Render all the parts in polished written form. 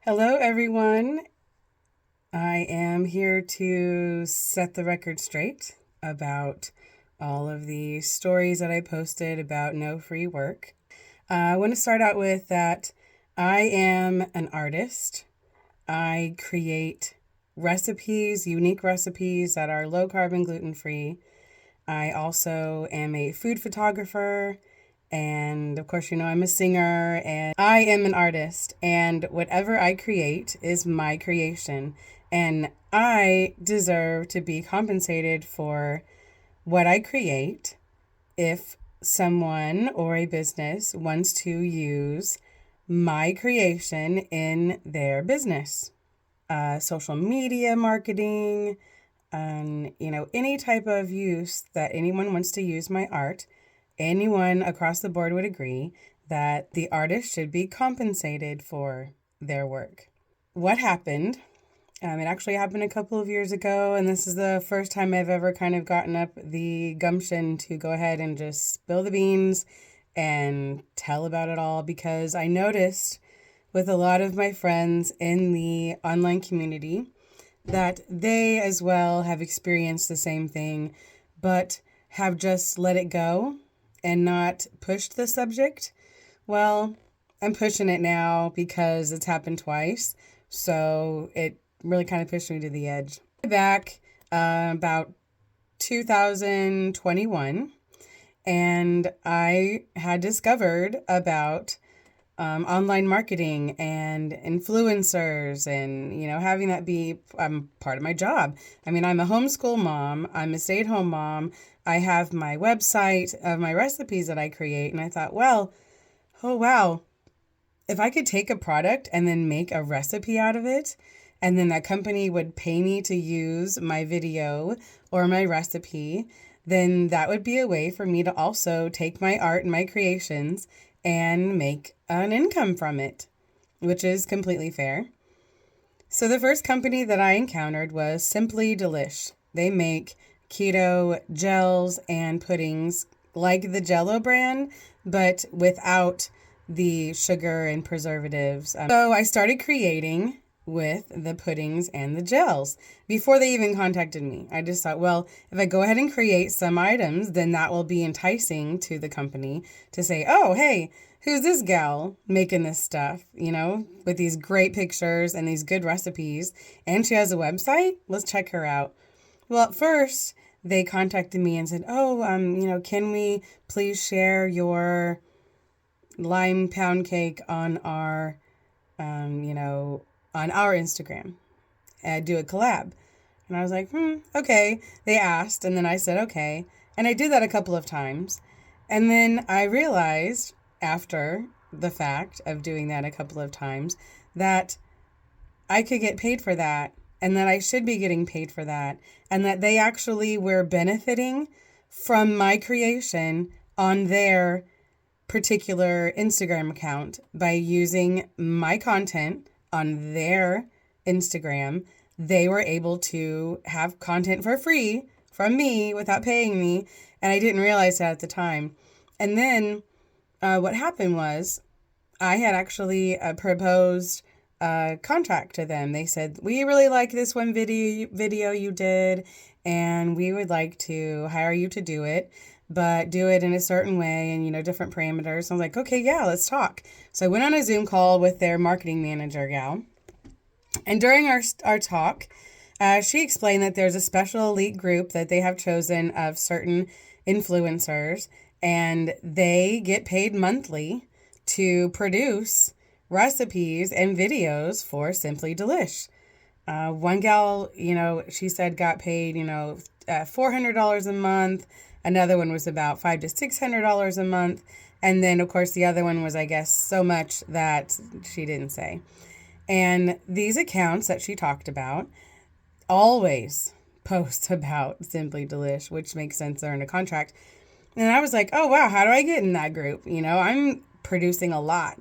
Hello, everyone. I am here to set the record straight about all of the stories that I posted about no free work. I want to start out with that I am an artist. I create recipes, unique recipes that are low carb and gluten free. I also am a food photographer. And of course, I'm a singer and I am an artist. And whatever I create is my creation. And I deserve to be compensated for what I create if someone or a business wants to use my creation in their business. Social media marketing, and any type of use that anyone wants to use my art, anyone across the board would agree that the artist should be compensated for their work. What happened? It actually happened a couple of years ago, and this is the first time I've ever kind of gotten up the gumption to go ahead and just spill the beans and tell about it all, because I noticed with a lot of my friends in the online community that they as well have experienced the same thing, but have just let it go and not pushed the subject. Well, I'm pushing it now because it's happened twice. So it really kind of pushed me to the edge. Back about 2021, and I had discovered about online marketing and influencers and, having that be part of my job. I mean, I'm a homeschool mom. I'm a stay-at-home mom. I have my website of my recipes that I create. And I thought, well, oh, wow, if I could take a product and then make a recipe out of it, and then that company would pay me to use my video or my recipe, then that would be a way for me to also take my art and my creations and make an income from it, which is completely fair. So the first company that I encountered was Simply Delish. They make keto gels and puddings like the Jello brand, but without the sugar and preservatives. So I started creating with the puddings and the gels before they even contacted me. I just thought, well, if I go ahead and create some items, then that will be enticing to the company to say, oh, hey, who's this gal making this stuff, with these great pictures and these good recipes. And she has a website. Let's check her out. Well, at first they contacted me and said, oh, can we please share your lime pound cake on our, on our Instagram, do a collab. And I was like, okay. They asked, and then I said, okay. And I did that a couple of times. And then I realized after the fact of doing that a couple of times that I could get paid for that, and that I should be getting paid for that, and that they actually were benefiting from my creation on their particular Instagram account by using my content on their Instagram. They were able to have content for free from me without paying me, and I didn't realize that at the time. And then what happened was I had actually proposed a contract to them. They said, we really like this one video you did, and we would like to hire you to do it, but do it in a certain way and, different parameters. I was like, okay, yeah, let's talk. So I went on a Zoom call with their marketing manager gal. And during our talk, she explained that there's a special elite group that they have chosen of certain influencers, and they get paid monthly to produce recipes and videos for Simply Delish. One gal, she said got paid, $400 a month. Another one was about $500 to $600 a month. And then, of course, the other one was, I guess, so much that she didn't say. And these accounts that she talked about always post about Simply Delish, which makes sense, they're in a contract. And I was like, oh, wow, how do I get in that group? I'm producing a lot.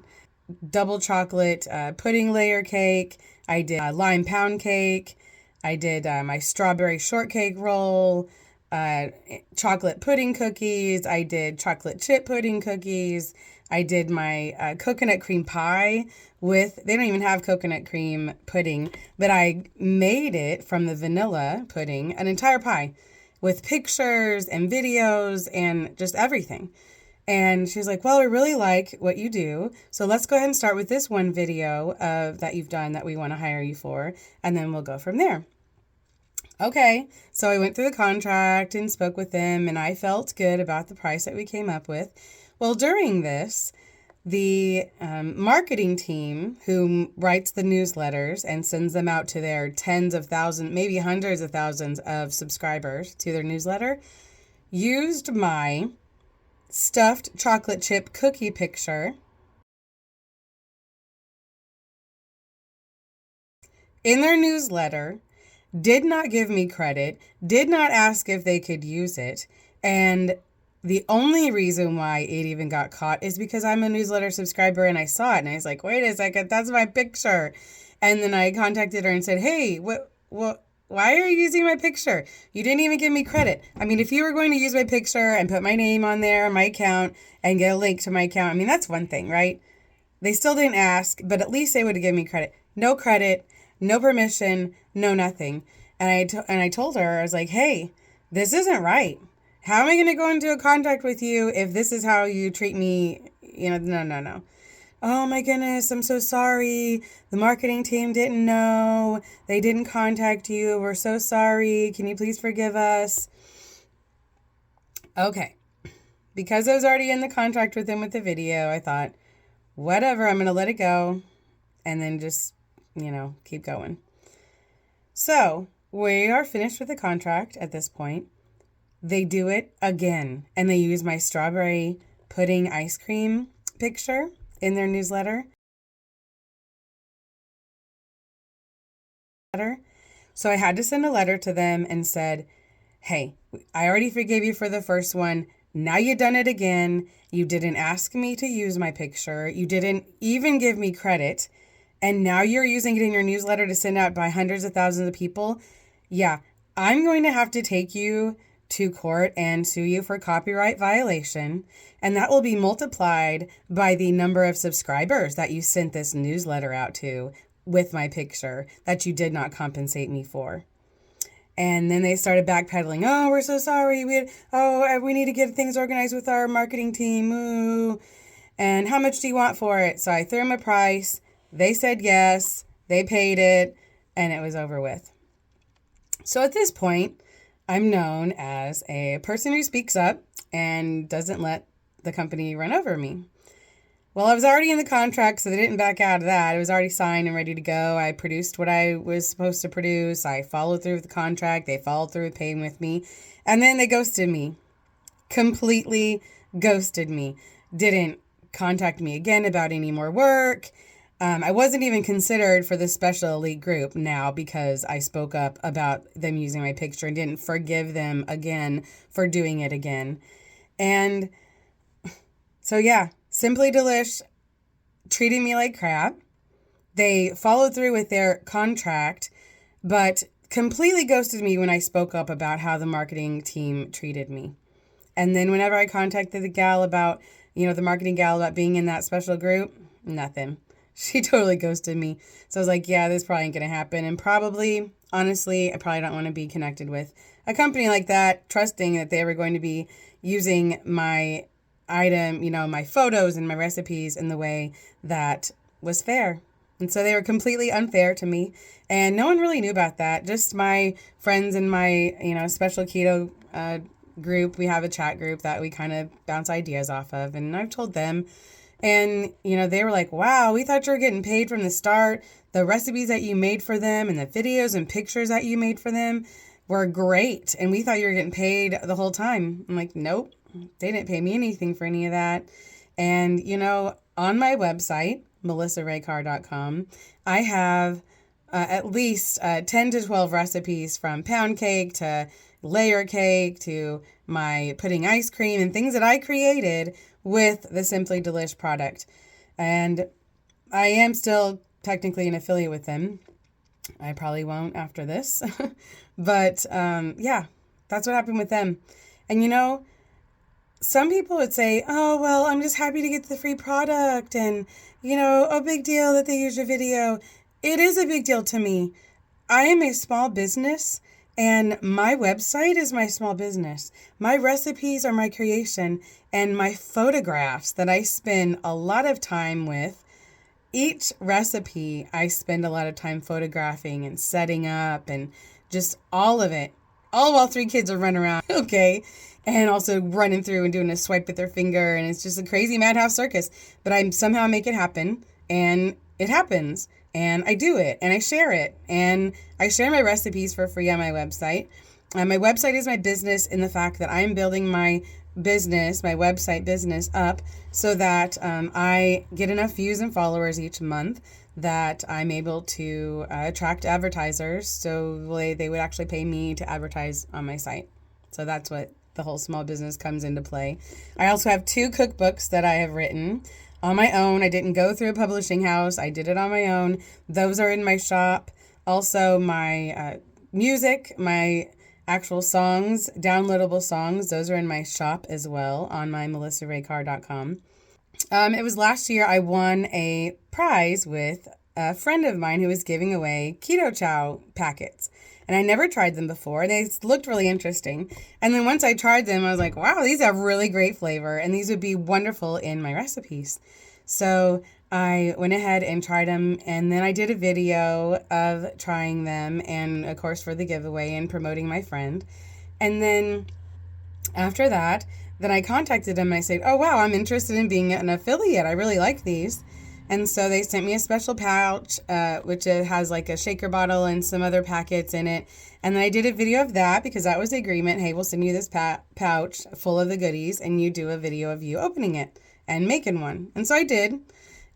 Double chocolate pudding layer cake. I did lime pound cake. I did my strawberry shortcake roll. chocolate pudding cookies. I did chocolate chip pudding cookies. I did my coconut cream pie they don't even have coconut cream pudding, but I made it from the vanilla pudding, an entire pie with pictures and videos and just everything. And she was like, well, we really like what you do. So let's go ahead and start with this one video that you've done that we want to hire you for. And then we'll go from there. Okay, so I went through the contract and spoke with them, and I felt good about the price that we came up with. Well, during this, the marketing team who writes the newsletters and sends them out to their tens of thousands, maybe hundreds of thousands of subscribers to their newsletter, used my stuffed chocolate chip cookie picture in their newsletter, did not give me credit, did not ask if they could use it, and the only reason why it even got caught is because I'm a newsletter subscriber and I saw it and I was like, wait a second, that's my picture. And then I contacted her and said, hey, why are you using my picture? You didn't even give me credit. I mean, if you were going to use my picture and put my name on there, my account, and get a link to my account, I mean, that's one thing, right? They still didn't ask, but at least they would have given me credit. No credit, no permission, no nothing. And I told her, I was like, hey, this isn't right. How am I going to go into a contract with you if this is how you treat me? No. Oh my goodness, I'm so sorry. The marketing team didn't know. They didn't contact you. We're so sorry. Can you please forgive us? Okay. Because I was already in the contract with them with the video, I thought, whatever, I'm going to let it go and then just, keep going. So we are finished with the contract at this point. They do it again, and they use my strawberry pudding ice cream picture in their newsletter. So I had to send a letter to them and said, hey, I already forgave you for the first one. Now you've done it again. You didn't ask me to use my picture. You didn't even give me credit. And now you're using it in your newsletter to send out by hundreds of thousands of people. Yeah, I'm going to have to take you to court and sue you for copyright violation. And that will be multiplied by the number of subscribers that you sent this newsletter out to with my picture that you did not compensate me for. And then they started backpedaling. Oh, we're so sorry. We need to get things organized with our marketing team. Ooh. And how much do you want for it? So I threw them a price. They said yes. They paid it. And it was over with. So at this point, I'm known as a person who speaks up and doesn't let the company run over me. Well, I was already in the contract, so they didn't back out of that. It was already signed and ready to go. I produced what I was supposed to produce. I followed through with the contract. They followed through with paying with me. And then they ghosted me. Completely ghosted me. Didn't contact me again about any more work. I wasn't even considered for the special elite group now because I spoke up about them using my picture and didn't forgive them again for doing it again. And so, yeah, Simply Delish treated me like crap. They followed through with their contract, but completely ghosted me when I spoke up about how the marketing team treated me. And then whenever I contacted the gal about, the marketing gal about being in that special group, nothing. She totally ghosted me. So I was like, yeah, this probably ain't going to happen. And probably, honestly, I probably don't want to be connected with a company like that, trusting that they were going to be using my item, my photos and my recipes in the way that was fair. And so they were completely unfair to me. And no one really knew about that. Just my friends in my, special keto group. We have a chat group that we kind of bounce ideas off of. And I've told them. And, they were like, wow, we thought you were getting paid from the start. The recipes that you made for them and the videos and pictures that you made for them were great. And we thought you were getting paid the whole time. I'm like, nope, they didn't pay me anything for any of that. And, on my website, melissaraycar.com, I have at least 10 to 12 recipes from pound cake to layer cake to my pudding ice cream and things that I created with the Simply Delish product. And I am still technically an affiliate with them. I probably won't after this. But yeah, That's what happened with them. And you know, some people would say, oh, well, I'm just happy to get the free product and, a big deal that they use your video. It is a big deal to me. I am a small business and my website is my small business. My recipes are my creation and my photographs that I spend a lot of time with. Each recipe I spend a lot of time photographing and setting up and just all of it. All while 3 kids are running around, okay? And also running through and doing a swipe with their finger. And it's just a crazy madhouse circus. But I somehow make it happen. And it happens. And I do it. And I share it. And I share my recipes for free on my website. My website is my business in the fact that I'm building my business, my website business up so that I get enough views and followers each month that I'm able to attract advertisers so they would actually pay me to advertise on my site. So that's what the whole small business comes into play. I also have 2 cookbooks that I have written on my own. I didn't go through a publishing house. I did it on my own. Those are in my shop. Also, my music, my actual songs, downloadable songs, those are in my shop as well on my melissaraycar.com. It was last year I won a prize with a friend of mine who was giving away keto chow packets. And I never tried them before. They looked really interesting. And then once I tried them, I was like, wow, these have really great flavor. And these would be wonderful in my recipes. So I went ahead and tried them. And then I did a video of trying them. And of course, for the giveaway and promoting my friend. And then after that, then I contacted them and I said, oh, wow, I'm interested in being an affiliate. I really like these. And so they sent me a special pouch, which has like a shaker bottle and some other packets in it. And then I did a video of that because that was the agreement. Hey, we'll send you this pouch full of the goodies and you do a video of you opening it and making one. And so I did.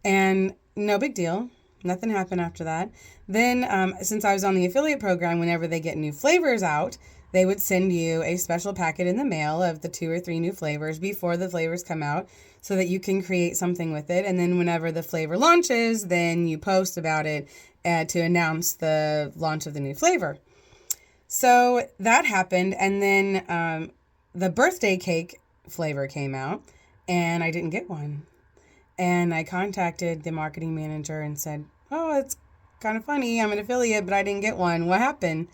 And no big deal. Nothing happened after that. Then since I was on the affiliate program, whenever they get new flavors out, they would send you a special packet in the mail of the 2 or 3 new flavors before the flavors come out so that you can create something with it. And then whenever the flavor launches, then you post about it to announce the launch of the new flavor. So that happened. And then the birthday cake flavor came out and I didn't get one. And I contacted the marketing manager and said, oh, it's kind of funny. I'm an affiliate, but I didn't get one. What happened?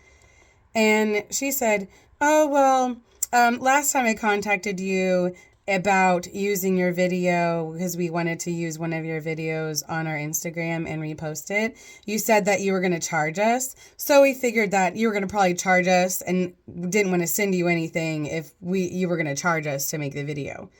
And she said, oh, well, last time I contacted you about using your video because we wanted to use one of your videos on our Instagram and repost it. You said that you were going to charge us. So we figured that you were going to probably charge us and didn't want to send you anything if you were going to charge us to make the video.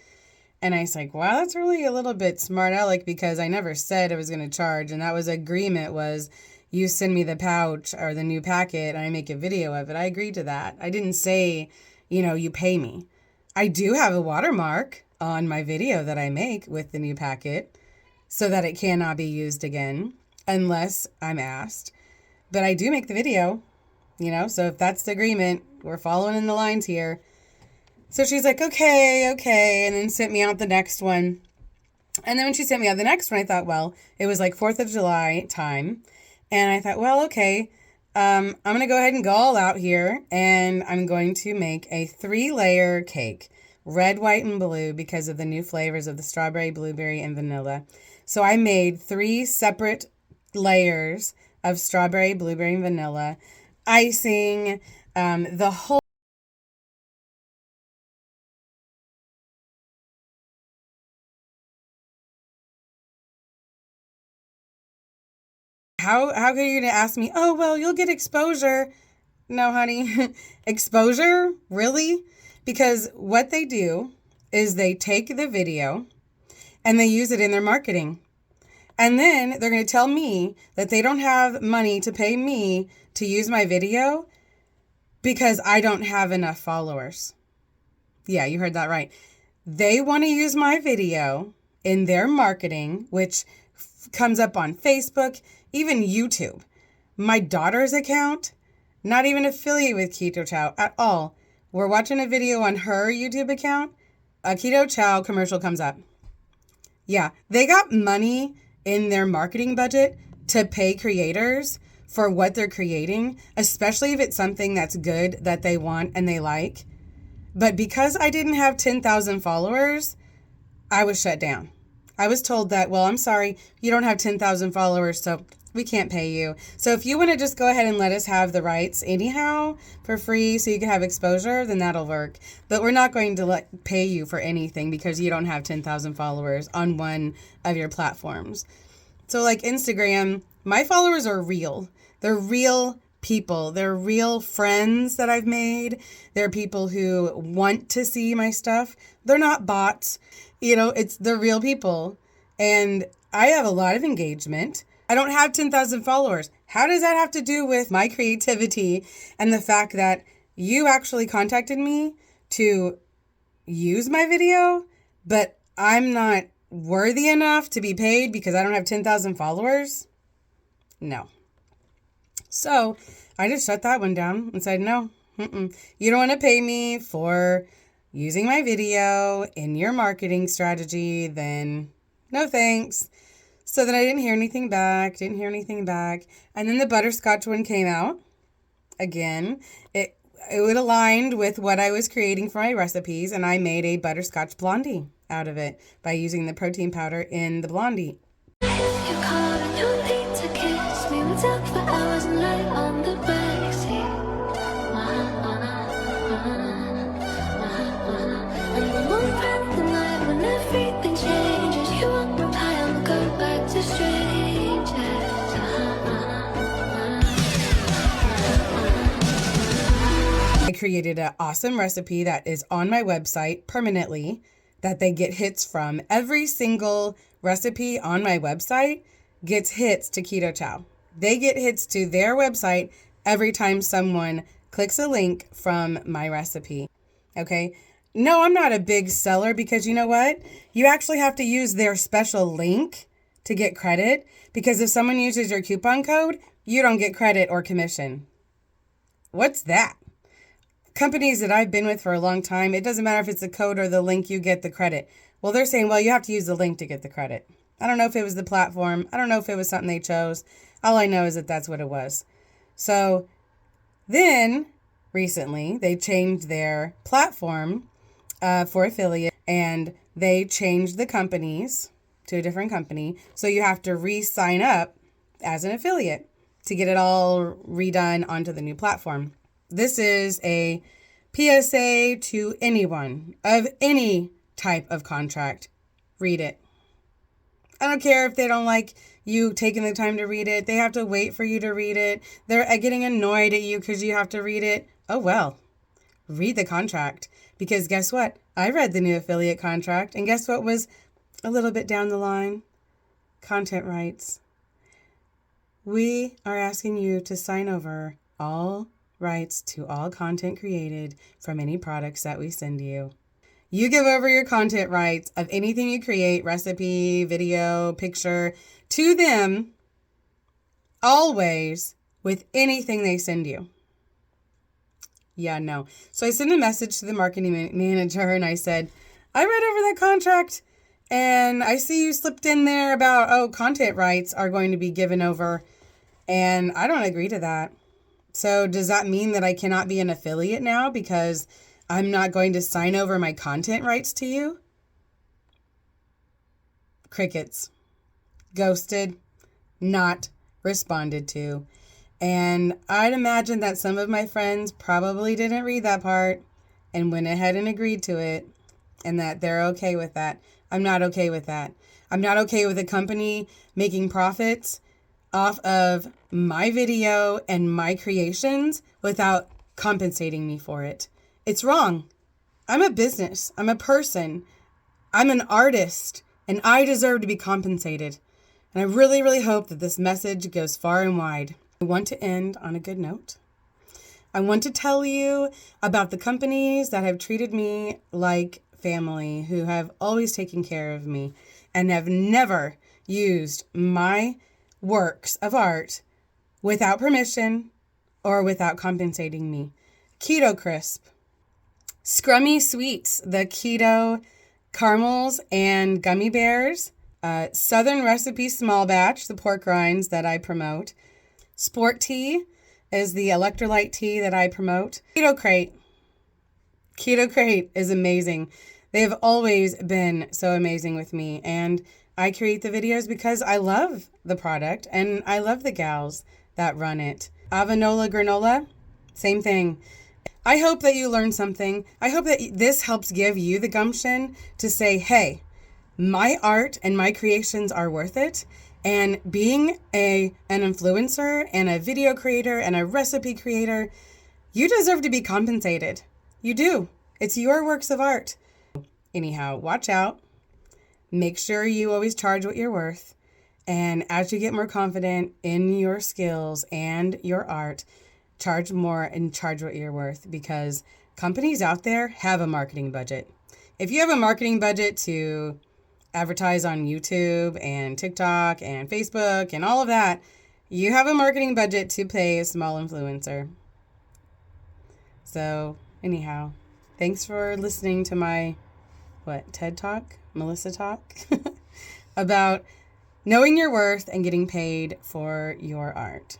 And I was like, wow, that's really a little bit smart aleck because I never said I was going to charge. And that was agreement was you send me the pouch or the new packet and I make a video of it. I agreed to that. I didn't say, you pay me. I do have a watermark on my video that I make with the new packet so that it cannot be used again unless I'm asked. But I do make the video, so if that's the agreement, we're following in the lines here. So she's like, okay, and then sent me out the next one. And then when she sent me out the next one, I thought, well, it was like 4th of July time. And I thought, well, okay, I'm going to go ahead and go all out here. And I'm going to make a 3-layer cake, red, white, and blue, because of the new flavors of the strawberry, blueberry, and vanilla. So I made 3 separate layers of strawberry, blueberry, and vanilla, icing, the whole. How are you going to ask me, oh, well, you'll get exposure? No, honey. Exposure? Really? Because what they do is they take the video and they use it in their marketing. And then they're going to tell me that they don't have money to pay me to use my video because I don't have enough followers. Yeah, you heard that right. They want to use my video in their marketing, which comes up on Facebook, even YouTube. My daughter's account, not even affiliated with Keto Chow at all. We're watching a video on her YouTube account. A Keto Chow commercial comes up. Yeah, they got money in their marketing budget to pay creators for what they're creating, especially if it's something that's good that they want and they like. But because I didn't have 10,000 followers, I was shut down. I was told that, well, I'm sorry, you don't have 10,000 followers, so we can't pay you. So if you want to just go ahead and let us have the rights anyhow for free so you can have exposure, then that'll work. But we're not going to pay you for anything because you don't have 10,000 followers on one of your platforms. So like Instagram, my followers are real. They're real people. They're real friends that I've made. They're people who want to see my stuff. They're not bots. They're real people. And I have a lot of engagement. I don't have 10,000 followers. How does that have to do with my creativity and the fact that you actually contacted me to use my video, but I'm not worthy enough to be paid because I don't have 10,000 followers? No. So I just shut that one down and said, no, you don't want to pay me for using my video in your marketing strategy, then no thanks. So then I didn't hear anything back. And then the butterscotch one came out. Again, it aligned with what I was creating for my recipes, and I made a butterscotch blondie out of it by using the protein powder in the blondie. I created an awesome recipe that is on my website permanently that they get hits from. Every single recipe on my website gets hits to Keto Chow. They get hits to their website every time someone clicks a link from my recipe. Okay? No, I'm not a big seller because you know what? You actually have to use their special link to get credit, because if someone uses your coupon code, you don't get credit or commission. What's that? Companies that I've been with for a long time, it doesn't matter if it's the code or the link, you get the credit. Well, they're saying, well, you have to use the link to get the credit. I don't know if it was the platform. I don't know if it was something they chose. All I know is that that's what it was. So then recently they changed their platform for affiliate, and they changed the companies to a different company. So you have to re-sign up as an affiliate to get it all redone onto the new platform. This is a PSA to anyone of any type of contract. Read it. I don't care if they don't like you taking the time to read it. They have to wait for you to read it. They're getting annoyed at you because you have to read it. Oh, well, read the contract. Because guess what? I read the new affiliate contract, and guess what was a little bit down the line? Content rights. We are asking you to sign over all rights to all content created from any products that we send you. You give over your content rights of anything you create, recipe, video, picture, to them always with anything they send you. Yeah, no. So I sent a message to the marketing manager and I said, I read over that contract and I see you slipped in there about, content rights are going to be given over, and I don't agree to that. So does that mean that I cannot be an affiliate now because I'm not going to sign over my content rights to you? Crickets. Ghosted. Not responded to. And I'd imagine that some of my friends probably didn't read that part and went ahead and agreed to it, and that they're okay with that. I'm not okay with that. I'm not okay with a company making profits off of my video and my creations without compensating me for it. It's wrong. I'm a business. I'm a person. I'm an artist, and I deserve to be compensated. And I really, really hope that this message goes far and wide. I want to end on a good note. I want to tell you about the companies that have treated me like family, who have always taken care of me and have never used my works of art without permission or without compensating me. Keto Crisp, Scrummy Sweets, the keto caramels and gummy bears, Southern Recipe Small Batch, the pork rinds that I promote, Sport tea is the electrolyte tea that I promote. Keto Crate. Keto Crate is amazing. They have always been so amazing with me, and I create the videos because I love the product and I love the gals that run it. Avanola granola, same thing. I hope that you learned something. I hope that this helps give you the gumption to say, hey, my art and my creations are worth it. And being an influencer and a video creator and a recipe creator, you deserve to be compensated. You do. It's your works of art. Anyhow, watch out. Make sure you always charge what you're worth. And as you get more confident in your skills and your art, charge more and charge what you're worth, because companies out there have a marketing budget. If you have a marketing budget to advertise on YouTube and TikTok and Facebook and all of that, you have a marketing budget to pay a small influencer. So anyhow, thanks for listening to my, TED Talk? Melissa Talk? About knowing your worth and getting paid for your art.